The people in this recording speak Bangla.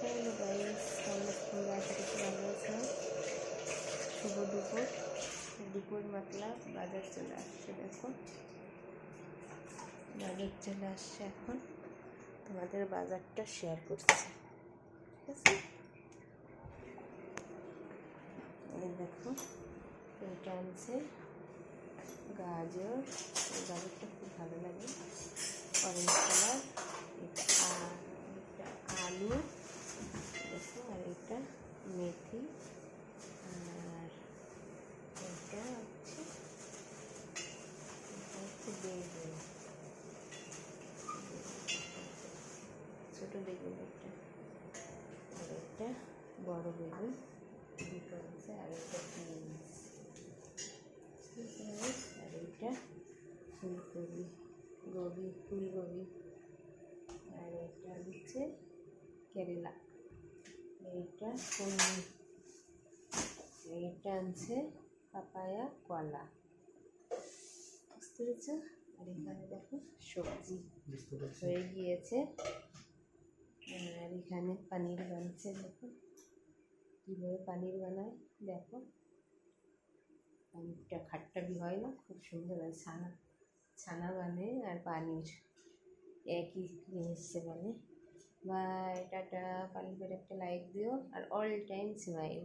হ্যালো গাইস, তোমরা আশা করছি ভালো আছো। শুভ দুপুর। দুপুর মতলব বাজার চলে আসছে। দেখো বাজার চলে আসছে, এখন তোমাদের বাজারটা শেয়ার করছি। ঠিক আছে, এই দেখো এটা আনছে গাজর। এই গাজরটা খুব ভালো লাগে, অরেঞ্জ কালার। এটা আলু দেখো, আর এটা মেথি, আর এটা হচ্ছে বেগুন, ছোটো বেগুন একটা, আর একটা বড় বেগুন দুটো আছে, আর একটা বিনস, আর এইটা ফুলকপি, আর এটা হচ্ছে কেরেলা, এইটা কুমড়ো, এইটা আনছে পাপায়া, কলা। বুঝতে পেরেছ? আর এখানে দেখো সবজি হয়ে গিয়েছে, আর এখানে পনির বানছে। দেখো কীভাবে পনির বানায়, দেখো পনিরটা খাট্টা भी হয় না, খুব সুন্দর হয়। ছানা বানে আর পনির একই জিনিসে বানে। বাই টাটা, পারলে একটা লাইক দিও, আর অল টাইম স্মাইল।